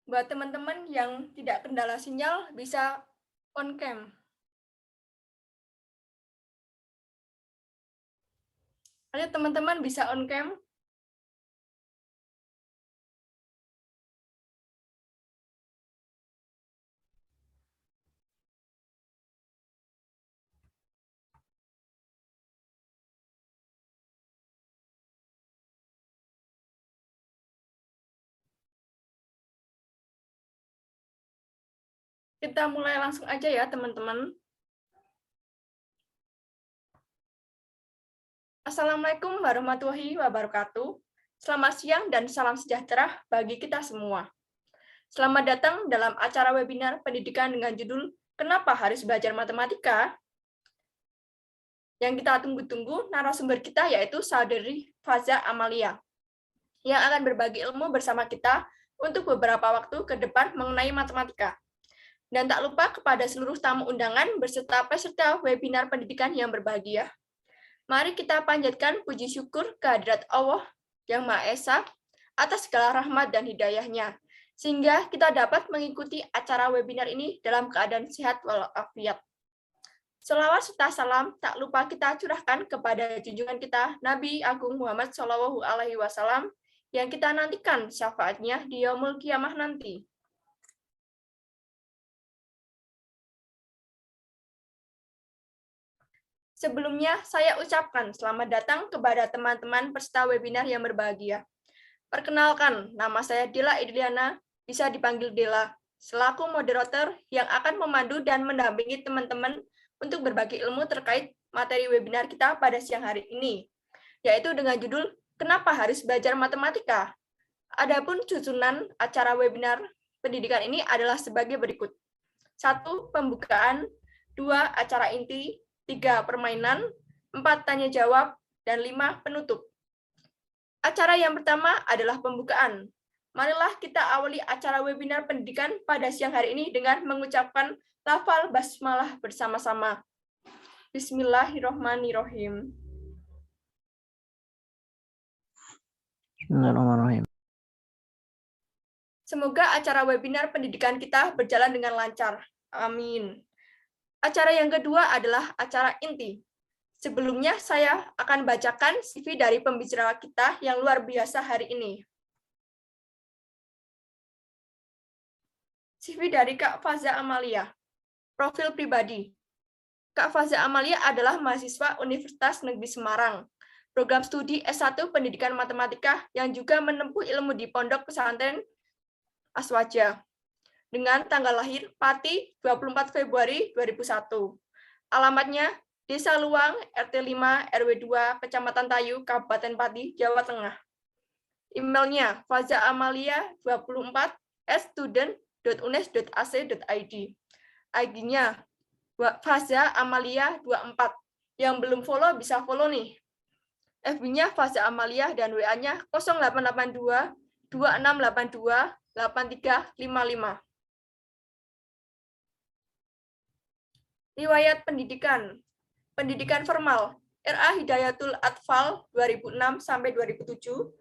Buat teman-teman yang tidak kendala sinyal, bisa on cam. Ayo teman-teman bisa on cam. Kita mulai langsung aja ya teman-teman. Assalamualaikum warahmatullahi wabarakatuh. Selamat siang dan salam sejahtera bagi kita semua. Selamat datang dalam acara webinar pendidikan dengan judul Kenapa Harus Belajar Matematika? Yang kita tunggu-tunggu narasumber kita yaitu Saudari Faza Amalia yang akan berbagi ilmu bersama kita untuk beberapa waktu ke depan mengenai matematika. Dan tak lupa kepada seluruh tamu undangan beserta peserta webinar pendidikan yang berbahagia. Mari kita panjatkan puji syukur kehadirat Allah yang Maha Esa atas segala rahmat dan hidayahnya, sehingga kita dapat mengikuti acara webinar ini dalam keadaan sehat walafiat. Selawat serta salam tak lupa kita curahkan kepada junjungan kita Nabi Agung Muhammad SAW yang kita nantikan syafaatnya di Yaumul Kiamah nanti. Sebelumnya, saya ucapkan selamat datang kepada teman-teman peserta webinar yang berbahagia. Perkenalkan, nama saya Dela Idliana, bisa dipanggil Dela, selaku moderator yang akan memandu dan mendampingi teman-teman untuk berbagi ilmu terkait materi webinar kita pada siang hari ini, yaitu dengan judul Kenapa Harus Belajar Matematika? Adapun susunan acara webinar pendidikan ini adalah sebagai berikut. 1. Pembukaan, 2. Acara inti, 3. Permainan, 4. Tanya jawab, dan 5. Penutup. Acara yang pertama adalah pembukaan. Marilah kita awali acara webinar pendidikan pada siang hari ini dengan mengucapkan lafal basmalah bersama-sama. Bismillahirrahmanirrahim. Bismillahirrahmanirrahim. Semoga acara webinar pendidikan kita berjalan dengan lancar. Amin. Acara yang kedua adalah acara inti. Sebelumnya, saya akan bacakan CV dari pembicara kita yang luar biasa hari ini. CV dari Kak Faza Amalia. Profil pribadi. Kak Faza Amalia adalah mahasiswa Universitas Negeri Semarang, program studi S1 Pendidikan Matematika yang juga menempuh ilmu di Pondok Pesantren Aswaja. Dengan tanggal lahir Pati 24 Februari 2001. Alamatnya Desa Luang, RT 5, RW 2, Kecamatan Tayu, Kabupaten Pati, Jawa Tengah. Emailnya fazaamalia24@student.unes.ac.id. ID-nya Faza Amalia 24. Yang belum follow bisa follow nih. FB-nya Faza Amalia dan WA-nya 0882 2682 8355. Riwayat pendidikan. Pendidikan formal. RA Hidayatul Atfal 2006 sampai 2007,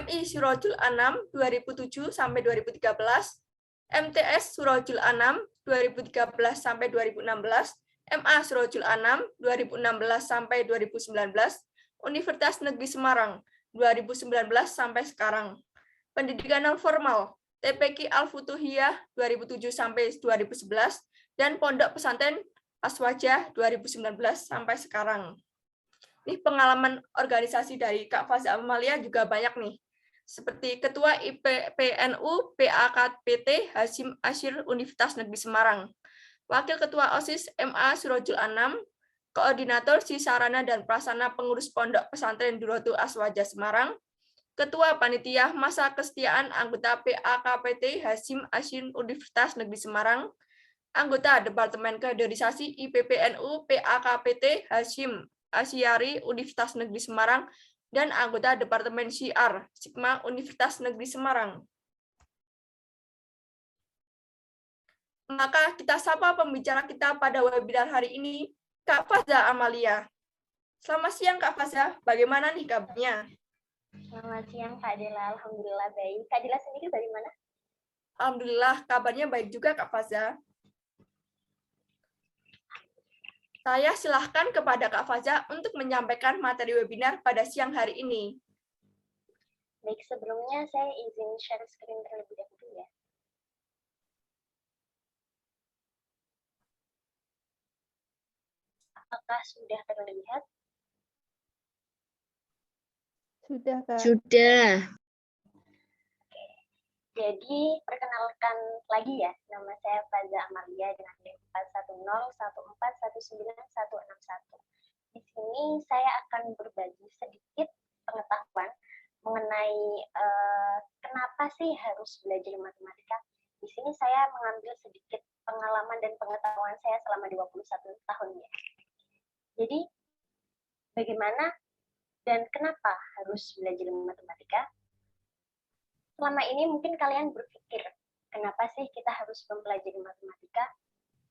MI Surojul Anam 2007 sampai 2013, MTS Surojul Anam 2013 sampai 2016, MA Surojul Anam 2016 sampai 2019, Universitas Negeri Semarang 2019 sampai sekarang. Pendidikan non formal. TPQ Al-Futuhiyah 2007 sampai 2011 dan Pondok Pesantren Aswaja 2019 sampai sekarang. Ini pengalaman organisasi dari Kak Faza Amalia juga banyak nih. Seperti Ketua IPPNU PAKPT Hasyim Asyir Universitas Negeri Semarang, Wakil Ketua OSIS MA Surojul Anam, Koordinator Sisarana dan Prasarana Pengurus Pondok Pesantren Durratu Aswaja Semarang, Ketua Panitia Masa Kesetiaan Anggota PAKPT Hasyim Asyir Universitas Negeri Semarang, Anggota Departemen Kaderisasi IPPNU PAKPT Hasyim Asyari Universitas Negeri Semarang, dan anggota Departemen Syiar Sigma Universitas Negeri Semarang. Maka kita sapa pembicara kita pada webinar hari ini, Kak Faza Amalia. Selamat siang Kak Faza, bagaimana nih kabarnya? Selamat siang Kak Dela, Alhamdulillah baik. Kak Dela sendiri dari mana? Alhamdulillah, kabarnya baik juga Kak Faza. Saya silahkan kepada Kak Faza untuk menyampaikan materi webinar pada siang hari ini. Baik, sebelumnya saya izin share screen terlebih dahulu ya. Apakah sudah terlihat? Sudah, Kak. Sudah. Jadi, perkenalkan lagi ya, nama saya Faza Amalia dengan NIM 41014191161. Di sini saya akan berbagi sedikit pengetahuan mengenai kenapa sih harus belajar matematika. Di sini saya mengambil sedikit pengalaman dan pengetahuan saya selama 21 tahun ya. Jadi, bagaimana dan kenapa harus belajar matematika? Selama ini mungkin kalian berpikir, kenapa sih kita harus mempelajari matematika?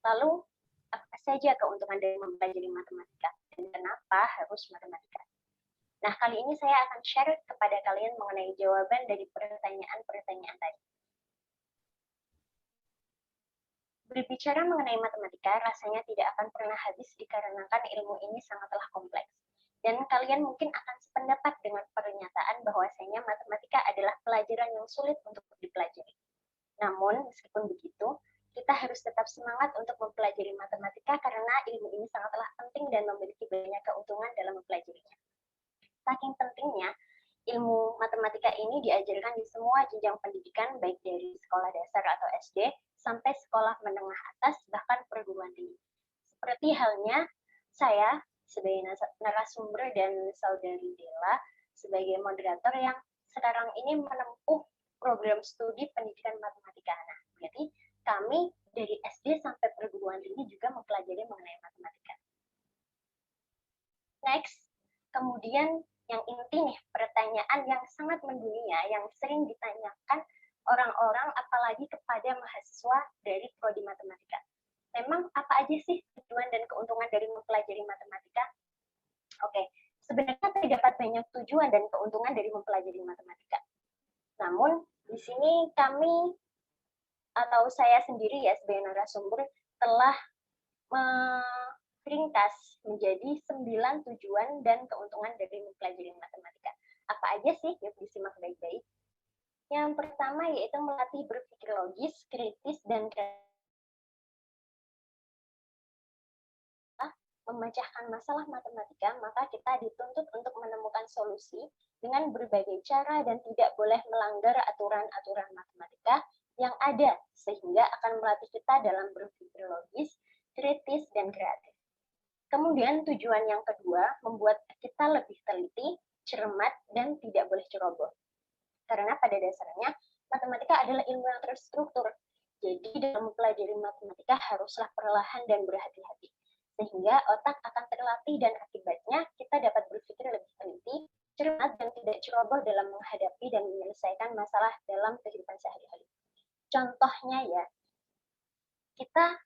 Lalu, apa saja keuntungan dari mempelajari matematika? Dan kenapa harus matematika? Nah, kali ini saya akan share kepada kalian mengenai jawaban dari pertanyaan-pertanyaan tadi. Berbicara mengenai matematika, rasanya tidak akan pernah habis dikarenakan ilmu ini sangatlah kompleks. Dan kalian mungkin akan sependapat dengan pernyataan bahwasanya matematika adalah pelajaran yang sulit untuk dipelajari. Namun, meskipun begitu, kita harus tetap semangat untuk mempelajari matematika karena ilmu ini sangatlah penting dan memiliki banyak keuntungan dalam mempelajarinya. Saking pentingnya, ilmu matematika ini diajarkan di semua jenjang pendidikan, baik dari sekolah dasar atau SD, sampai sekolah menengah atas, bahkan perguruan tinggi. Seperti halnya saya, sebagai narasumber dan saudari Dela, sebagai moderator yang sekarang ini menempuh program studi pendidikan matematika. Nah, berarti kami dari SD sampai perguruan tinggi juga mempelajari mengenai matematika. Next, kemudian yang inti nih, pertanyaan yang sangat mendunia, yang sering ditanyakan orang-orang, apalagi kepada mahasiswa dari prodi matematika. Memang apa aja sih tujuan dan keuntungan dari mempelajari matematika? Oke, sebenarnya terdapat banyak tujuan dan keuntungan dari mempelajari matematika. Namun, di sini kami, atau saya sendiri ya sebagai narasumber, telah ringkas menjadi 9 tujuan dan keuntungan dari mempelajari matematika. Apa aja sih? Yuk disimak baik-baik. Yang pertama yaitu melatih berpikir logis, kritis, dan memecahkan masalah matematika, maka kita dituntut untuk menemukan solusi dengan berbagai cara dan tidak boleh melanggar aturan-aturan matematika yang ada, sehingga akan melatih kita dalam berpikir logis, kritis, dan kreatif. Kemudian tujuan yang kedua, membuat kita lebih teliti, cermat, dan tidak boleh ceroboh. Karena pada dasarnya, matematika adalah ilmu yang terstruktur. Jadi dalam mempelajari matematika haruslah perlahan dan berhati-hati. Sehingga otak akan terlatih dan akibatnya kita dapat berpikir lebih teliti, cermat, dan tidak ceroboh dalam menghadapi dan menyelesaikan masalah dalam kehidupan sehari-hari. Contohnya ya, kita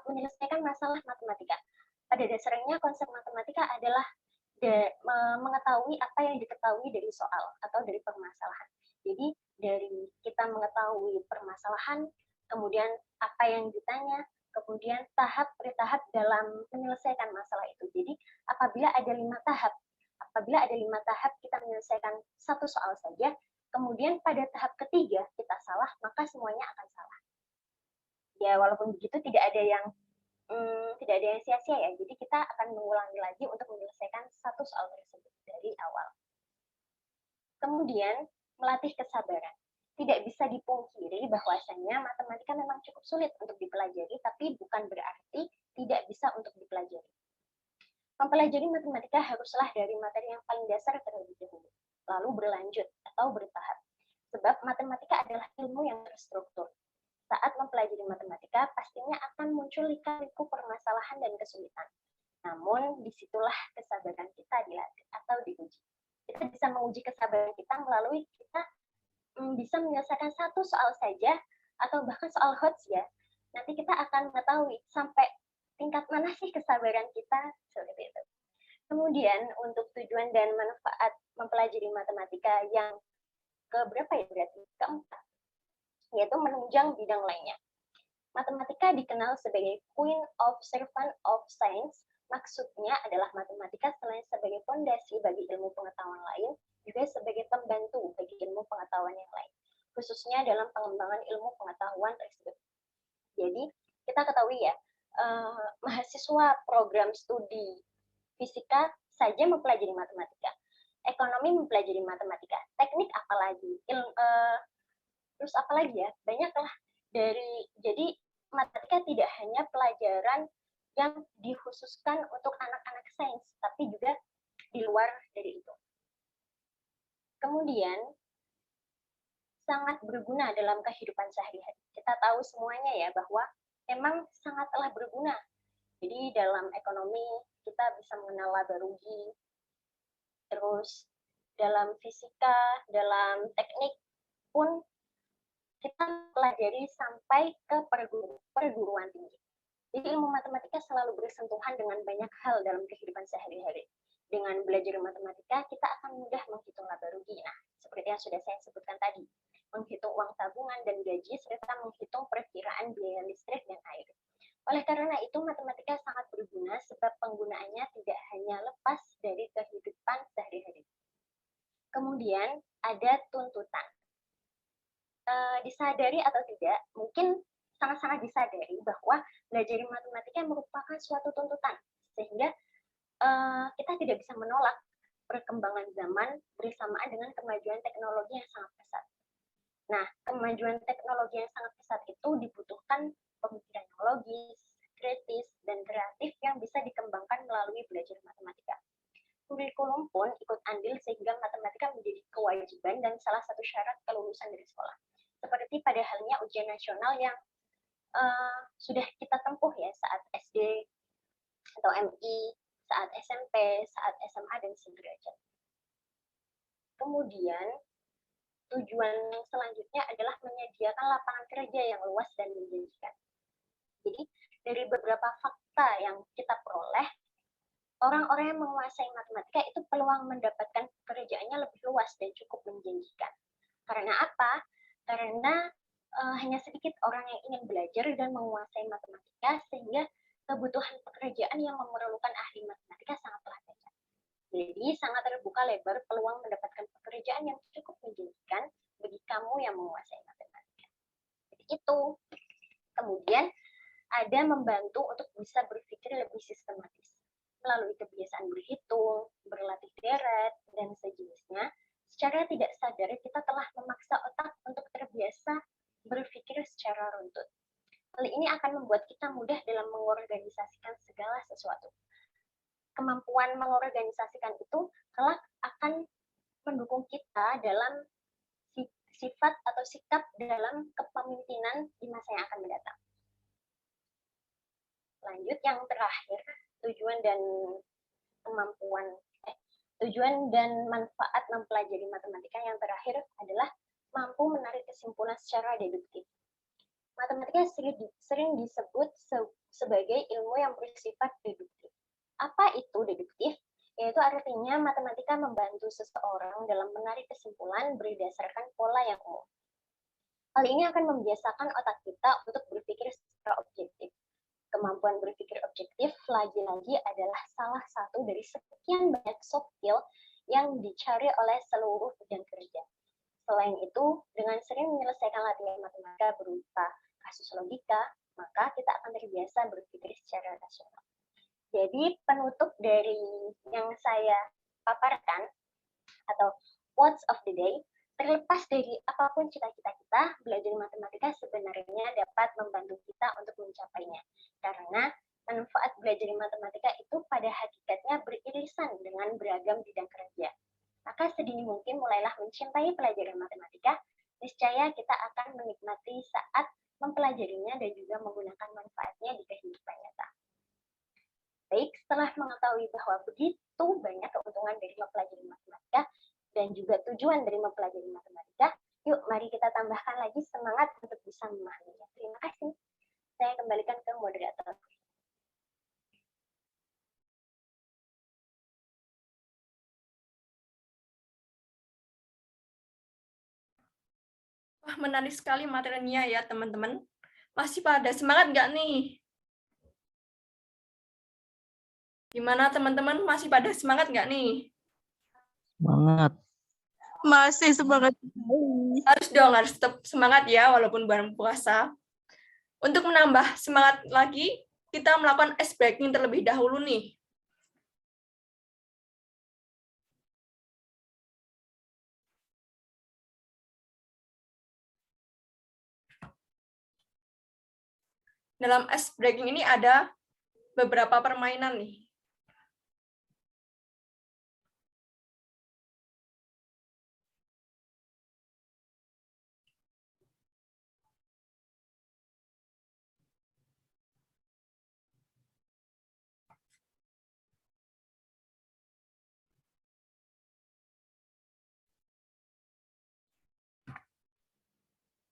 menyelesaikan masalah matematika. Pada dasarnya konsep matematika adalah mengetahui apa yang diketahui dari soal atau dari permasalahan. Jadi dari kita mengetahui permasalahan, kemudian apa yang ditanya, kemudian tahap per tahap dalam menyelesaikan masalah itu. Jadi apabila ada 5 tahap kita menyelesaikan satu soal saja, kemudian pada tahap ketiga kita salah, maka semuanya akan salah. Ya walaupun begitu tidak ada yang sia-sia ya. Jadi kita akan mengulangi lagi untuk menyelesaikan satu soal tersebut dari awal. Kemudian melatih kesabaran. Tidak bisa dipungkiri bahwasanya matematika memang cukup sulit untuk dipelajari, tapi bukan berarti tidak bisa untuk dipelajari. Mempelajari matematika haruslah dari materi yang paling dasar terlebih dahulu, lalu berlanjut atau bertahap. Sebab matematika adalah ilmu yang terstruktur. Saat mempelajari matematika, pastinya akan muncul lika-liku permasalahan dan kesulitan. Namun, disitulah kesabaran kita dilatih atau diuji. Kita bisa menguji kesabaran kita melalui kita bisa menyelesaikan satu soal saja, atau bahkan soal HOTS ya. Nanti kita akan mengetahui sampai tingkat mana sih kesabaran kita, seperti itu. Kemudian, untuk tujuan dan manfaat mempelajari matematika yang keberapa ya berarti? Keempat. yaitu menunjang bidang lainnya. Matematika dikenal sebagai Queen of Servant of Science. Maksudnya adalah matematika selain sebagai fondasi bagi ilmu pengetahuan lain, juga sebagai pembantu bagi ilmu pengetahuan yang lain, khususnya dalam pengembangan ilmu pengetahuan tersebut. Jadi, kita ketahui ya, mahasiswa program studi fisika saja mempelajari matematika, ekonomi mempelajari matematika, teknik apalagi, terus apalagi ya, banyaklah. Jadi matematika tidak hanya pelajaran yang dikhususkan untuk anak-anak sains, tapi juga di luar dari itu. Kemudian, sangat berguna dalam kehidupan sehari-hari. Kita tahu semuanya ya, bahwa memang sangatlah berguna. Jadi dalam ekonomi, kita bisa mengenal laba rugi, terus dalam fisika, dalam teknik pun kita pelajari sampai ke perguruan tinggi. Jadi ilmu matematika selalu bersentuhan dengan banyak hal dalam kehidupan sehari-hari. Dengan belajar matematika, kita akan mudah menghitung laba rugi. Nah, seperti yang sudah saya sebutkan tadi, menghitung uang tabungan dan gaji, serta menghitung perkiraan biaya listrik dan air. Oleh karena itu, matematika sangat berguna sebab penggunaannya tidak hanya lepas dari kehidupan sehari-hari. Kemudian, ada tuntutan. Disadari atau tidak, mungkin sangat-sangat disadari bahwa belajar matematika merupakan suatu tuntutan, sehingga kita tidak bisa menolak perkembangan zaman bersamaan dengan kemajuan teknologi yang sangat pesat. Nah, kemajuan teknologi yang sangat pesat itu dibutuhkan pemikiran yang logis, kritis, dan kreatif yang bisa dikembangkan melalui belajar matematika. Kurikulum pun ikut andil sehingga matematika menjadi kewajiban dan salah satu syarat kelulusan dari sekolah. Seperti pada halnya ujian nasional yang sudah kita tempuh ya saat SD atau MI, saat SMP, saat SMA, dan sederajat. Kemudian, tujuan selanjutnya adalah menyediakan lapangan kerja yang luas dan menjanjikan. Jadi, dari beberapa fakta yang kita peroleh, orang-orang yang menguasai matematika itu peluang mendapatkan pekerjaannya lebih luas dan cukup menjanjikan. Karena apa? Karena hanya sedikit orang yang ingin belajar dan menguasai matematika, sehingga kebutuhan pekerjaan yang memerlukan ahli matematika sangatlah banyak. Jadi sangat terbuka lebar peluang mendapatkan pekerjaan yang cukup menjanjikan bagi kamu yang menguasai matematika. Jadi itu. Kemudian ada membantu untuk bisa berpikir lebih sistematis. Melalui kebiasaan berhitung, berlatih deret, dan sejenisnya, secara tidak sadar kita telah memaksa otak untuk terbiasa berpikir secara runtut. Hal ini akan membuat kita mudah dalam mengorganisasikan segala sesuatu. Kemampuan mengorganisasikan itu kelak akan mendukung kita dalam sifat atau sikap dalam kepemimpinan di masa yang akan mendatang. Lanjut, yang terakhir, tujuan dan manfaat mempelajari matematika yang terakhir adalah mampu menarik kesimpulan secara deduktif. Matematika sering disebut sebagai ilmu yang bersifat deduktif. Apa itu deduktif? Yaitu artinya matematika membantu seseorang dalam menarik kesimpulan berdasarkan pola yang umum. Hal ini akan membiasakan otak kita untuk berpikir secara objektif. Kemampuan berpikir objektif lagi-lagi adalah salah satu dari sekian banyak soft skill yang dicari oleh seluruh bidang kerja. Selain itu, dengan sering menyelesaikan latihan matematika berupa kasus logika, maka kita akan terbiasa berpikir secara rasional. Jadi, penutup dari yang saya paparkan, atau quotes of the day, terlepas dari apapun cita-cita kita, belajar matematika sebenarnya dapat membantu kita untuk mencapainya. Karena manfaat belajar matematika itu pada hakikatnya beririsan dengan beragam bidang kerja. Maka sedini mungkin mulailah mencintai pelajaran matematika, niscaya kita akan menikmati saat mempelajarinya dan juga menggunakan manfaatnya di kehidupan nyata. Baik, setelah mengetahui bahwa begitu banyak keuntungan dari mempelajari matematika dan juga tujuan dari mempelajari matematika, yuk mari kita tambahkan lagi semangat untuk bisa memahaminya. Terima kasih. Saya kembalikan ke moderator. Wah, menarik sekali materinya ya, teman-teman. Masih pada semangat nggak nih? Gimana, teman-teman? Masih pada semangat nggak nih? Semangat. Masih semangat. Harus dong, harus tetap semangat ya, walaupun bulan puasa. Untuk menambah semangat lagi, kita melakukan ice breaking terlebih dahulu nih. Dalam ice breaking ini ada beberapa permainan nih.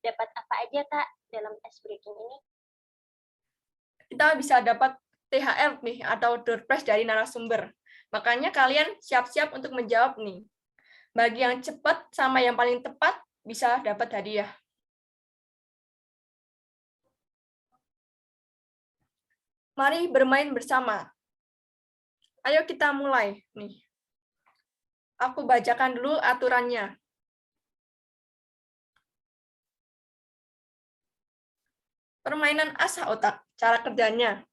Dapat apa aja, Kak, dalam ice breaking ini? Kita bisa dapat THR nih, atau door prize dari narasumber. Makanya kalian siap-siap untuk menjawab nih. Bagi yang cepat sama yang paling tepat, bisa dapat hadiah. Mari bermain bersama. Ayo kita mulai nih. Aku bacakan dulu aturannya. Permainan asah otak, cara kerjanya.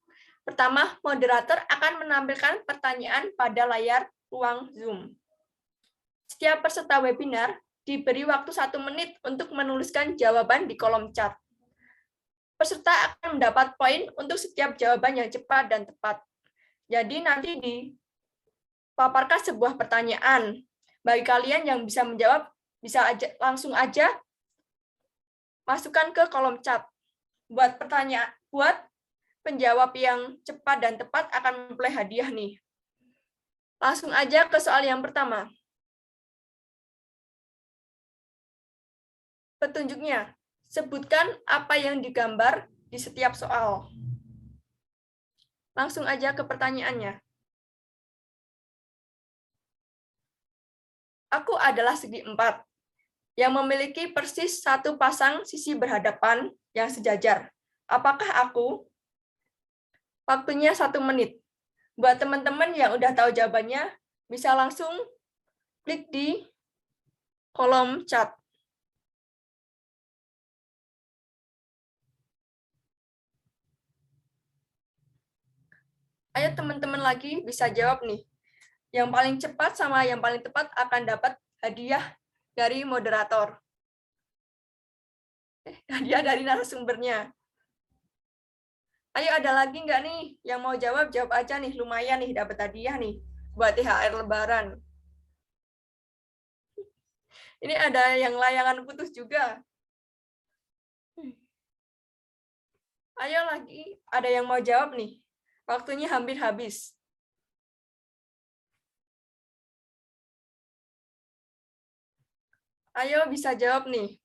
Pertama, moderator akan menampilkan pertanyaan pada layar ruang Zoom. Setiap peserta webinar diberi waktu 1 menit untuk menuliskan jawaban di kolom chat. Peserta akan mendapat poin untuk setiap jawaban yang cepat dan tepat. Jadi nanti dipaparkan sebuah pertanyaan. Bagi kalian yang bisa menjawab, bisa langsung aja masukkan ke kolom chat. Buat penjawab yang cepat dan tepat akan memperoleh hadiah nih. Langsung aja ke soal yang pertama. Petunjuknya, sebutkan apa yang digambar di setiap soal. Langsung aja ke pertanyaannya. Aku adalah segi 4 yang memiliki persis satu pasang sisi berhadapan yang sejajar. Apakah aku? Waktunya 1 menit. Buat teman-teman yang udah tahu jawabannya, bisa langsung klik di kolom chat. Ayo teman-teman lagi bisa jawab nih. Yang paling cepat sama yang paling tepat akan dapat hadiah dari moderator. Hadiah dari narasumbernya. Ayo ada lagi nggak nih yang mau jawab? Jawab aja nih, lumayan nih dapat hadiah nih buat THR Lebaran. Ini ada yang layangan putus juga. Ayo lagi, ada yang mau jawab nih. Waktunya hampir habis. Ayo bisa jawab nih.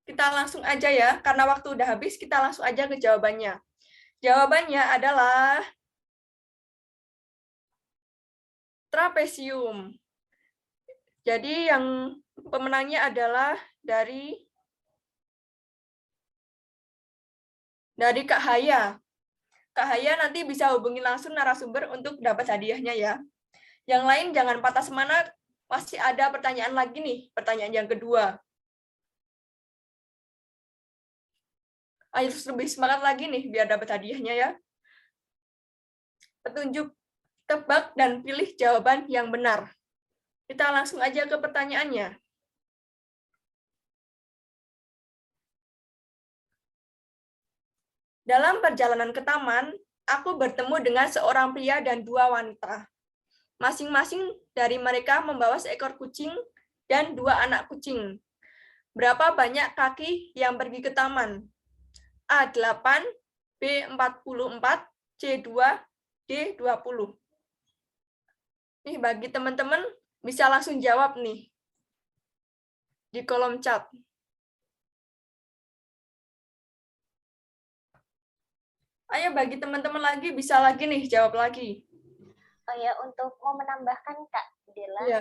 Kita langsung aja ya, karena waktu udah habis, kita langsung aja ke jawabannya. Jawabannya adalah trapesium. Jadi yang pemenangnya adalah dari Kak Haya. Kak Haya nanti bisa hubungi langsung narasumber untuk dapat hadiahnya ya. Yang lain jangan patah semangat, masih ada pertanyaan lagi nih, pertanyaan yang kedua. Ayo lebih semangat lagi nih biar dapat hadiahnya ya. Petunjuk, tebak dan pilih jawaban yang benar. Kita langsung aja ke pertanyaannya. Dalam perjalanan ke taman, aku bertemu dengan seorang pria dan 2 wanita. Masing-masing dari mereka membawa seekor kucing dan 2 anak kucing. Berapa banyak kaki yang pergi ke taman? A8, B44, C2, D20. Nih bagi teman-teman bisa langsung jawab nih di kolom chat. Ayo bagi teman-teman lagi bisa lagi nih jawab lagi. Oh ya, untuk mau menambahkan Kak Dela, Iya.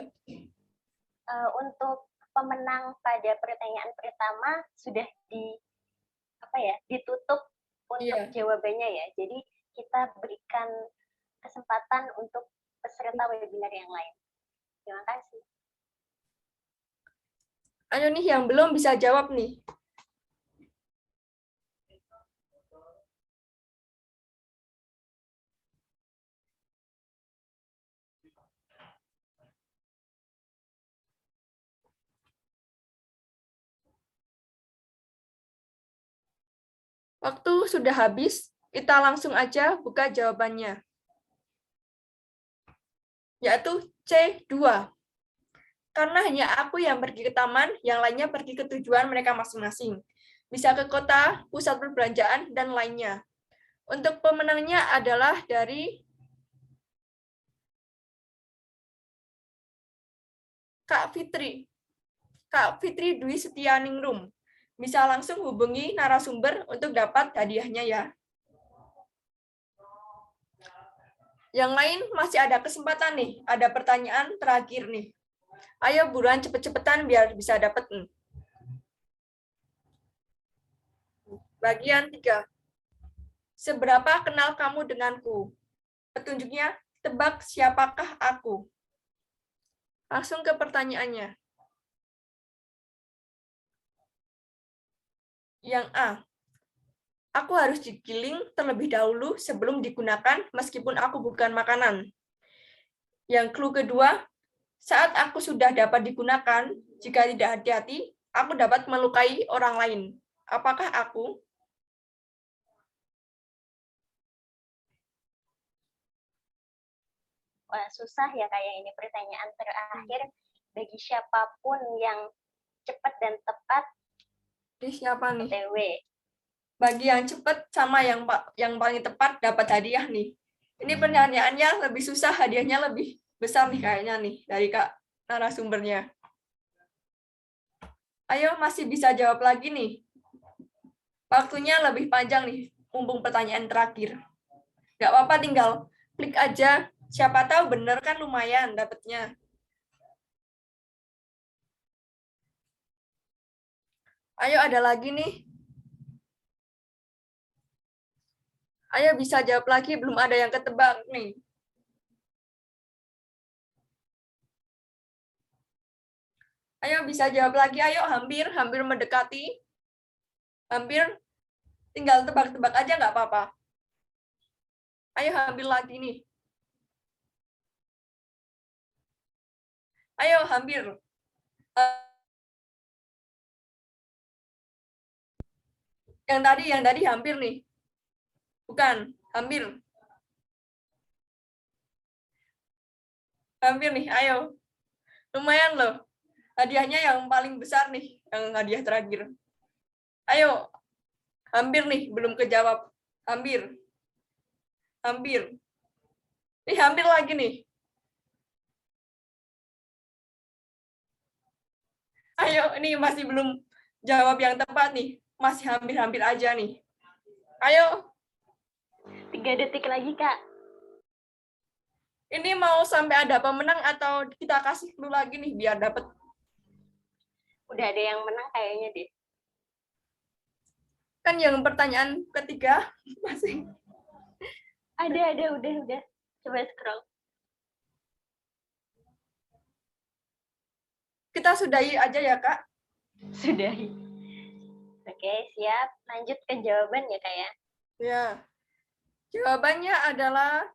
untuk pemenang pada pertanyaan pertama sudah ditutup untuk jawabannya ya. Jadi kita berikan kesempatan untuk peserta webinar yang lain. Terima kasih. Ayo nih yang belum bisa jawab nih. Waktu sudah habis, kita langsung aja buka jawabannya. Yaitu C2. Karena hanya aku yang pergi ke taman, yang lainnya pergi ke tujuan mereka masing-masing. Bisa ke kota, pusat perbelanjaan, dan lainnya. Untuk pemenangnya adalah dari Kak Fitri. Kak Fitri Dwi Setianingrum. Bisa langsung hubungi narasumber untuk dapat hadiahnya ya. Yang lain masih ada kesempatan nih, ada pertanyaan terakhir nih. Ayo buruan cepet-cepetan biar bisa dapat. Bagian 3. Seberapa kenal kamu denganku? Petunjuknya, tebak siapakah aku? Langsung ke pertanyaannya. Yang A. Aku harus digiling terlebih dahulu sebelum digunakan meskipun aku bukan makanan. Yang clue kedua, saat aku sudah dapat digunakan, jika tidak hati-hati, aku dapat melukai orang lain. Apakah aku? Wah, susah ya kayak ini pertanyaan terakhir. Bagi siapapun yang cepat dan tepat, Ini siapa nih? OTW. Bagi yang cepat sama yang paling tepat dapat hadiah nih. Ini pertanyaannya lebih susah, hadiahnya lebih besar nih kayaknya nih dari Kak narasumbernya. Ayo masih bisa jawab lagi nih. Waktunya lebih panjang nih, mumpung pertanyaan terakhir. Nggak apa-apa, tinggal klik aja. Siapa tahu bener kan lumayan dapetnya. Ayo ada lagi nih. Ayo bisa jawab lagi, belum ada yang ketebak nih. Ayo bisa jawab lagi, ayo hampir mendekati. Hampir, tinggal tebak-tebak aja nggak apa-apa. Ayo hampir lagi nih. Ayo hampir. Yang tadi hampir nih. Bukan, hampir. Hampir nih, ayo. Lumayan loh. Hadiahnya yang paling besar nih, yang hadiah terakhir. Ayo, hampir nih, belum kejawab. Hampir. Hampir. Nih, hampir lagi nih. Ayo, ini masih belum jawab yang tepat nih. Masih hampir-hampir aja nih. Ayo. 3 detik lagi, Kak. Ini mau sampai ada pemenang atau kita kasih clue lagi nih biar dapat? Udah ada yang menang kayaknya deh. Kan yang pertanyaan ketiga masih. Ada, udah. Coba scroll. Kita sudahi aja ya, Kak. Sudahi. Oke, siap. Lanjut ke jawaban ya, Kak ya? Ya. Jawabannya adalah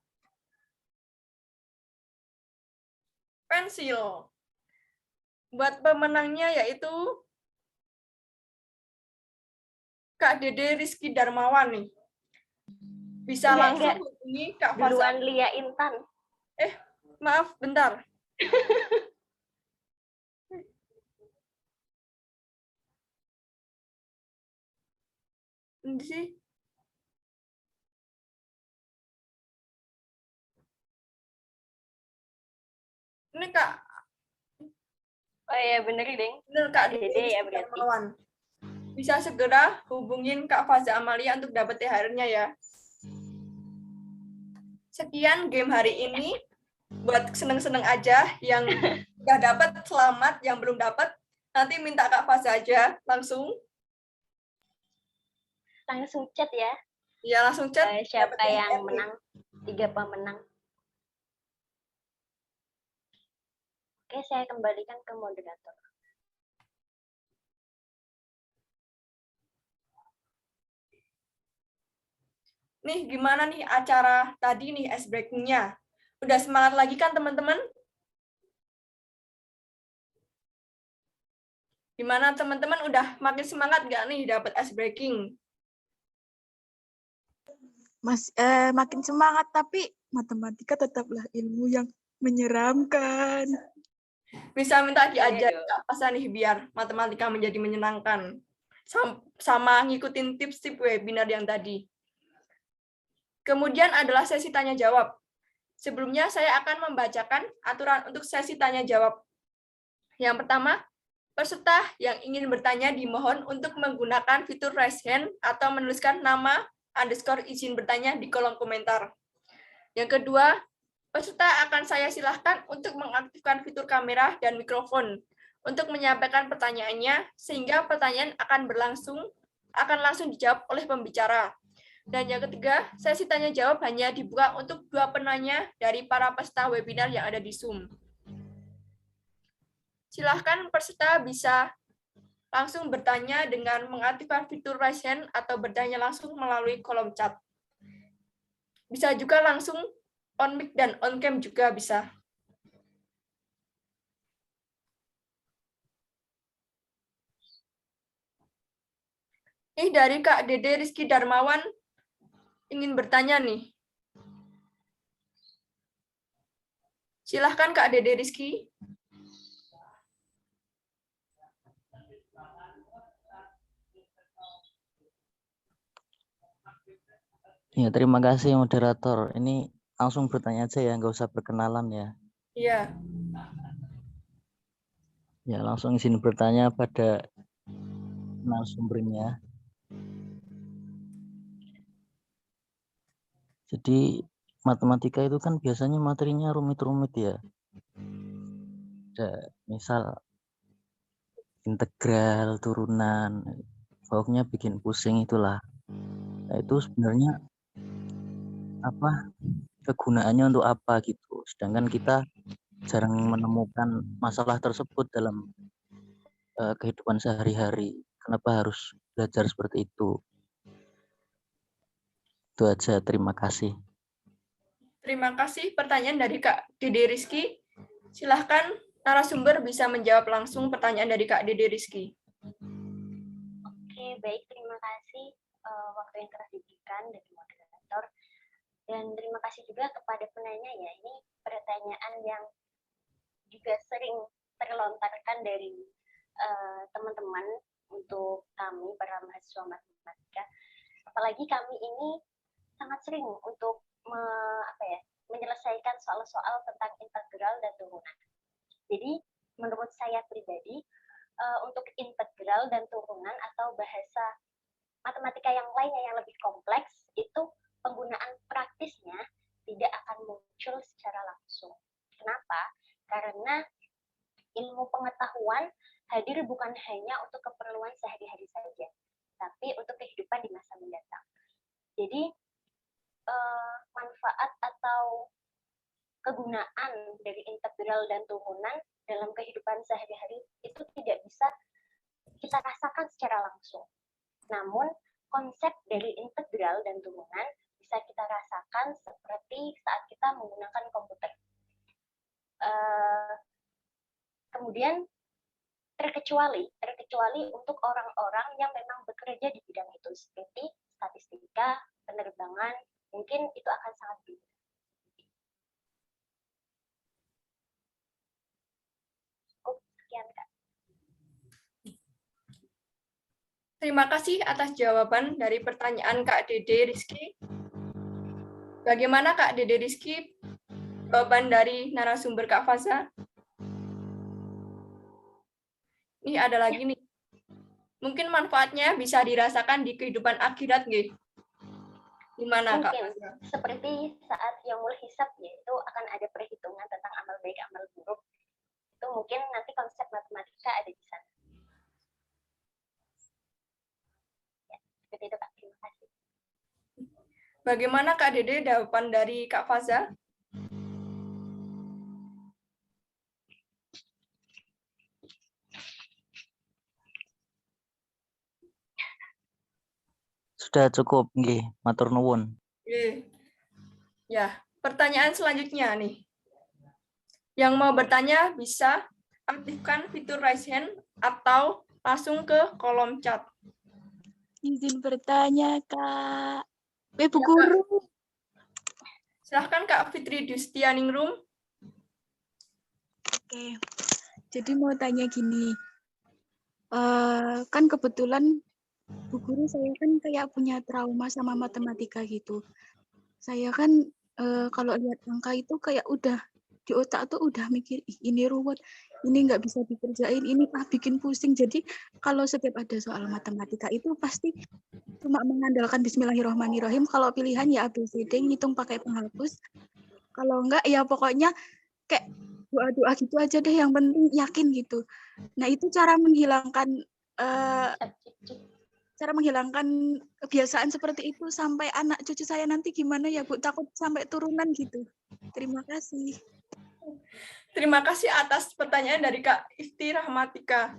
pensil. Buat pemenangnya yaitu Kak Dede Rizky Darmawan nih. Bisa langsung hubungi Kak Faza. Duluan Lia Intan. Maaf, bentar. Ini sih. Ini Kak. Oh iya, bener, Deng. Bener Kak Dede ya berarti. Darmawan. Bisa segera hubungin Kak Faza Amalia untuk dapat THR-nya ya. Sekian game hari ini. buat seneng-seneng aja. Yang udah dapat selamat, yang belum dapat nanti minta Kak Faza aja langsung. Langsung chat ya. Ya langsung chat. Siapa dapat yang NRI. menang? 3 pemenang. Oke, saya kembalikan ke moderator. Nih gimana nih acara tadi nih ice breaking-nya? Udah semangat lagi kan teman-teman? Gimana teman-teman udah makin semangat nggak nih dapat ice breaking? Makin semangat, tapi matematika tetaplah ilmu yang menyeramkan. Bisa minta diajar Waduh. Kak Fasa nih biar matematika menjadi menyenangkan. Sama ngikutin tips-tips webinar yang tadi. Kemudian adalah sesi tanya jawab. Sebelumnya saya akan membacakan aturan untuk sesi tanya jawab. Yang pertama, peserta yang ingin bertanya dimohon untuk menggunakan fitur raise hand atau menuliskan nama _ izin bertanya di kolom komentar. Yang kedua, peserta akan saya silahkan untuk mengaktifkan fitur kamera dan mikrofon untuk menyampaikan pertanyaannya, sehingga pertanyaan akan langsung dijawab oleh pembicara. Dan yang ketiga, sesi tanya jawab hanya dibuka untuk 2 penanya dari para peserta webinar yang ada di Zoom. Silahkan peserta bisa langsung bertanya dengan mengaktifkan fitur raise hand atau bertanya langsung melalui kolom chat. Bisa juga langsung on mic dan on cam juga bisa. Ini dari Kak Dede Rizky Darmawan ingin bertanya nih. Silahkan Kak Dede Rizky. Ya, terima kasih moderator. Ini langsung bertanya aja ya, nggak usah perkenalan ya. Iya. Ya, langsung izin bertanya pada narasumbernya. Jadi matematika itu kan biasanya materinya rumit-rumit ya. Misal integral, turunan, pokoknya bikin pusing itulah. Nah, itu sebenarnya kegunaannya untuk apa gitu. Sedangkan kita jarang menemukan masalah tersebut dalam kehidupan sehari-hari. Kenapa harus belajar seperti itu? Itu aja, terima kasih. Terima kasih pertanyaan dari Kak Dede Rizky. Silahkan narasumber bisa menjawab langsung pertanyaan dari Kak Dede Rizky. Oke, baik. Terima kasih waktu yang telah diberikan dari moderator. Dan terima kasih juga kepada penanya ya. Ini pertanyaan yang juga sering terlontarkan dari teman-teman untuk kami para mahasiswa matematika. Apalagi kami ini sangat sering untuk menyelesaikan soal-soal tentang integral dan turunan. Jadi menurut saya pribadi, untuk integral dan turunan atau bahasa matematika yang lainnya yang lebih kompleks, itu penggunaan praktisnya tidak akan muncul secara langsung. Kenapa? Karena ilmu pengetahuan hadir bukan hanya untuk keperluan sehari-hari saja, tapi untuk kehidupan di masa mendatang. Jadi, manfaat atau kegunaan dari integral dan turunan dalam kehidupan sehari-hari itu tidak bisa kita rasakan secara langsung. Namun, konsep dari integral dan turunan bisa kita rasakan seperti saat kita menggunakan komputer. Kemudian, terkecuali untuk orang-orang yang memang bekerja di bidang itu, seperti statistika, penerbangan, mungkin itu akan sangat beda. Sekian, Kak. Terima kasih atas jawaban dari pertanyaan Kak Dede Rizky. Bagaimana Kak Dede Rizky jawaban dari narasumber Kak Faza? Ini ada lagi nih. Mungkin manfaatnya bisa dirasakan di kehidupan akhirat, nggih. Gimana Kak? Mungkin seperti saat Yaumul Hisab, yaitu akan ada perhitungan tentang amal baik, amal buruk. Itu mungkin nanti konsep matematika ada di sana. Ya, seperti itu Kak. Terima kasih. Bagaimana Kak Dede jawaban dari Kak Faza? Sudah cukup, nggih, matur nuwun. Oke. Ya, pertanyaan selanjutnya nih. Yang mau bertanya bisa aktifkan fitur raise hand atau langsung ke kolom chat. Izin bertanya, Kak. Bu Ya, Kak. Guru. Silahkan Kak Fitri Dustianingrum. Oke. Jadi mau tanya gini. Kan kebetulan Bu Guru saya kan kayak punya trauma sama matematika gitu. Saya kan kalau lihat angka itu kayak udah di otak tuh udah mikir, ih ini ruwet, ini nggak bisa dikerjain, ini bikin pusing. Jadi kalau setiap ada soal matematika itu pasti cuma mengandalkan Bismillahirrahmanirrahim. Kalau pilihan ya ABCD, ngitung pakai penghapus. Kalau enggak ya pokoknya kayak doa-doa gitu aja deh, yang penting yakin gitu. Nah itu cara menghilangkan kebiasaan seperti itu sampai anak cucu saya nanti gimana ya Bu? Takut sampai turunan gitu. Terima kasih. Terima kasih atas pertanyaan dari Kak Ifti Rahmatika.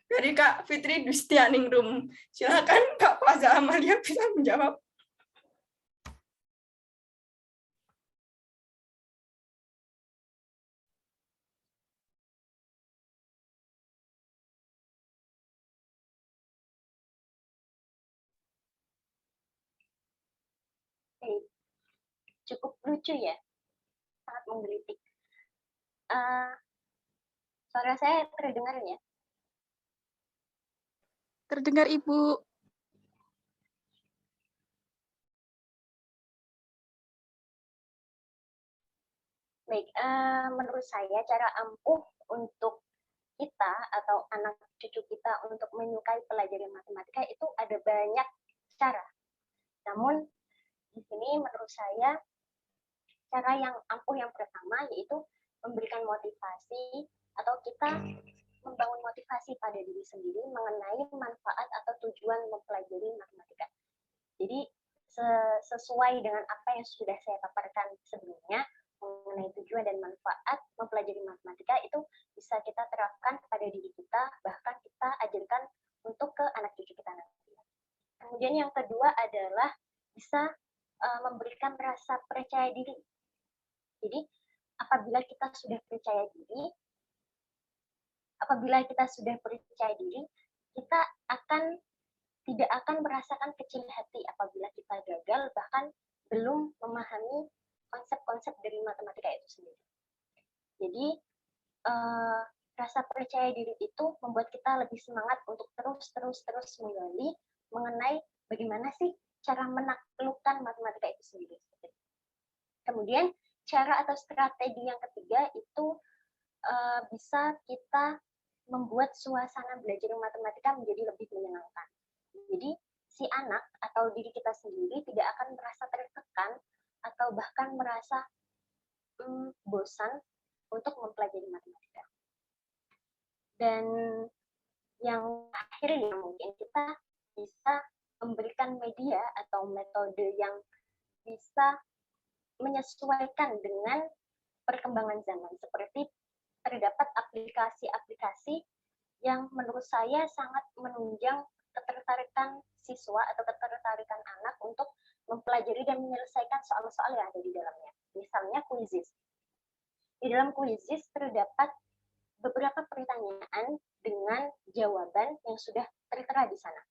Dari Kak Fitri Dustianingrum. Silakan Kak Faza Amalia bisa menjawab. Cukup lucu ya, sangat menggelitik. Suara saya terdengar ya? Terdengar Ibu. Baik, menurut saya cara ampuh untuk kita atau anak cucu kita untuk menyukai pelajaran matematika itu ada banyak cara. Namun di sini menurut saya cara yang ampuh yang pertama yaitu memberikan motivasi atau kita membangun motivasi pada diri sendiri mengenai manfaat atau tujuan mempelajari matematika. Jadi sesuai dengan apa yang sudah saya paparkan sebelumnya mengenai tujuan dan manfaat mempelajari matematika itu bisa kita terapkan pada diri kita, bahkan kita ajarkan untuk ke anak cucu kita nanti. Kemudian yang kedua adalah bisa memberikan rasa percaya diri. Jadi apabila kita sudah percaya diri, kita tidak akan merasakan kecil hati apabila kita gagal, bahkan belum memahami konsep-konsep dari matematika itu sendiri. Jadi rasa percaya diri itu membuat kita lebih semangat untuk terus menggali mengenai bagaimana sih cara menaklukkan matematika itu sendiri. Kemudian cara atau strategi yang ketiga itu bisa kita membuat suasana belajar matematika menjadi lebih menyenangkan. Jadi si anak atau diri kita sendiri tidak akan merasa tertekan atau bahkan merasa bosan untuk mempelajari matematika. Dan yang akhirnya mungkin kita bisa memberikan media atau metode yang bisa menyesuaikan dengan perkembangan zaman. Seperti terdapat aplikasi-aplikasi yang menurut saya sangat menunjang ketertarikan siswa atau ketertarikan anak untuk mempelajari dan menyelesaikan soal-soal yang ada di dalamnya. Misalnya Quizizz. Di dalam Quizizz terdapat beberapa pertanyaan dengan jawaban yang sudah tertera di sana.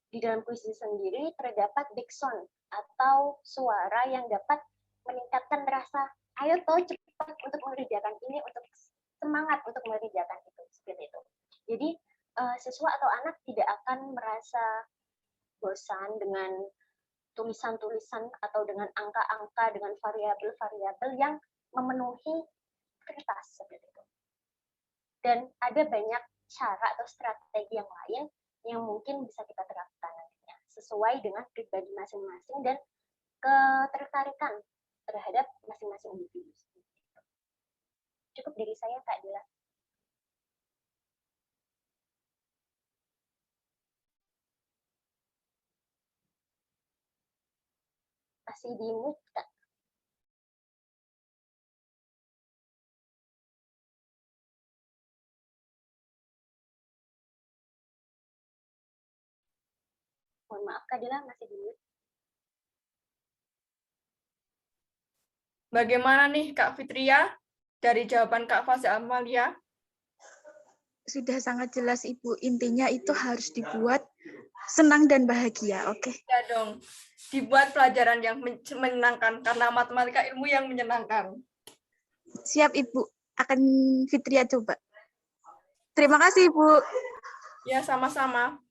Di dalam Quizizz sendiri terdapat backsound atau suara yang dapat meningkatkan rasa ayo toh cepat untuk mengerjakan ini, untuk semangat untuk mengerjakan itu, seperti itu. Jadi siswa atau anak tidak akan merasa bosan dengan tulisan-tulisan atau dengan angka-angka, dengan variabel-variabel yang memenuhi kertas seperti itu. Dan ada banyak cara atau strategi yang lain yang mungkin bisa kita terapkan nantinya. sesuai dengan pribadi masing-masing dan ketertarikan terhadap masing-masing individu. Cukup dari saya, Kak Dila. Masih di mute, Kak. Mohon maaf, Kak Dila, masih di mute. Bagaimana nih Kak Fitria dari jawaban Kak Faza Amalia? Sudah sangat jelas Ibu, intinya itu harus dibuat senang dan bahagia, oke? Ya dong, dibuat pelajaran yang menyenangkan karena matematika ilmu yang menyenangkan. Siap Ibu, akan Fitria coba. Terima kasih Ibu. Ya, sama-sama.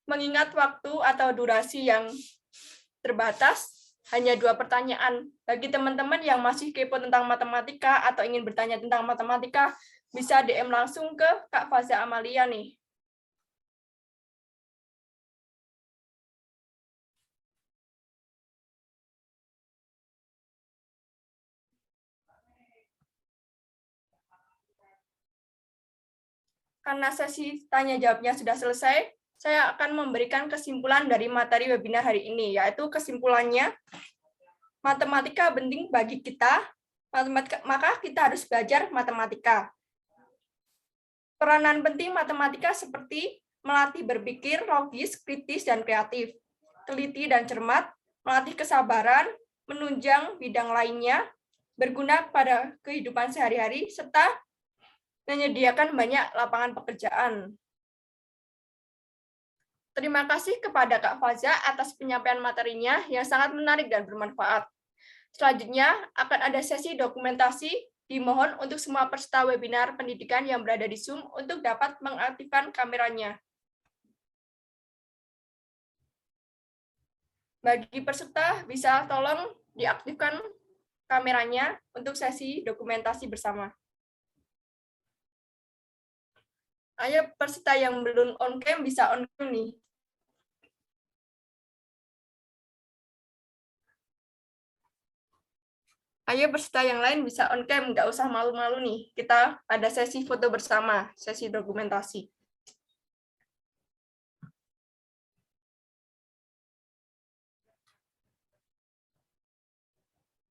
Mengingat waktu atau durasi yang terbatas, hanya 2 pertanyaan. Bagi teman-teman yang masih kepo tentang matematika atau ingin bertanya tentang matematika, bisa DM langsung ke Kak Faza Amalia nih. Karena sesi tanya jawabnya sudah selesai, saya akan memberikan kesimpulan dari materi webinar hari ini, yaitu kesimpulannya, matematika penting bagi kita, maka kita harus belajar matematika. Peranan penting matematika seperti melatih berpikir logis, kritis, dan kreatif, teliti dan cermat, melatih kesabaran, menunjang bidang lainnya, berguna pada kehidupan sehari-hari, serta menyediakan banyak lapangan pekerjaan. Terima kasih kepada Kak Faza atas penyampaian materinya yang sangat menarik dan bermanfaat. Selanjutnya akan ada sesi dokumentasi. Dimohon untuk semua peserta webinar pendidikan yang berada di Zoom untuk dapat mengaktifkan kameranya. Bagi peserta, bisa tolong diaktifkan kameranya untuk sesi dokumentasi bersama. Ayo peserta yang belum on cam bisa on cam nih. Ayo peserta yang lain bisa on cam, nggak usah malu-malu nih. Kita ada sesi foto bersama, sesi dokumentasi.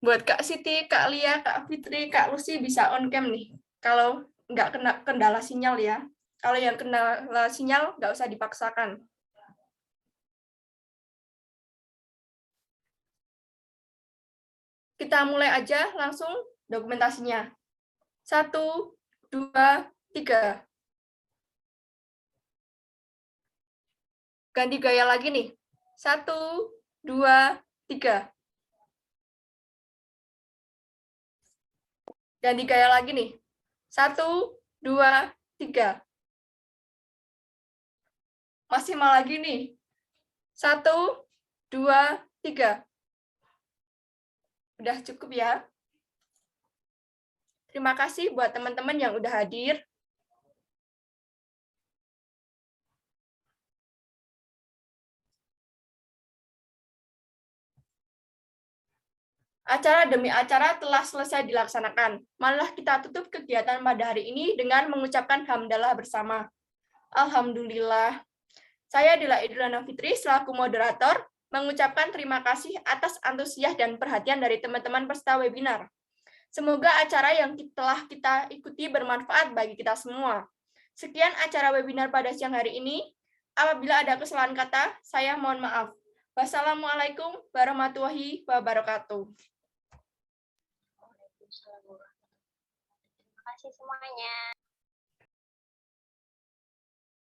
Buat Kak Siti, Kak Lia, Kak Fitri, Kak Lucy bisa on cam nih. Kalau nggak kena kendala sinyal ya. Kalau yang kendala sinyal nggak usah dipaksakan. Kita mulai aja langsung dokumentasinya. 1, 2, 3. Ganti gaya lagi nih. 1, 2, 3. Ganti gaya lagi nih. 1, 2, 3. Maksimal lagi nih. 1, 2, 3. Udah cukup ya. Terima kasih buat teman-teman yang udah hadir. Acara demi acara telah selesai dilaksanakan. Malah kita tutup kegiatan pada hari ini dengan mengucapkan hamdalah bersama. Alhamdulillah. Saya Dila Idulana Fitri selaku moderator mengucapkan terima kasih atas antusias dan perhatian dari teman-teman peserta webinar. Semoga acara yang telah kita ikuti bermanfaat bagi kita semua. Sekian acara webinar pada siang hari ini. Apabila ada kesalahan kata, saya mohon maaf. Wassalamualaikum warahmatullahi wabarakatuh. Terima kasih semuanya.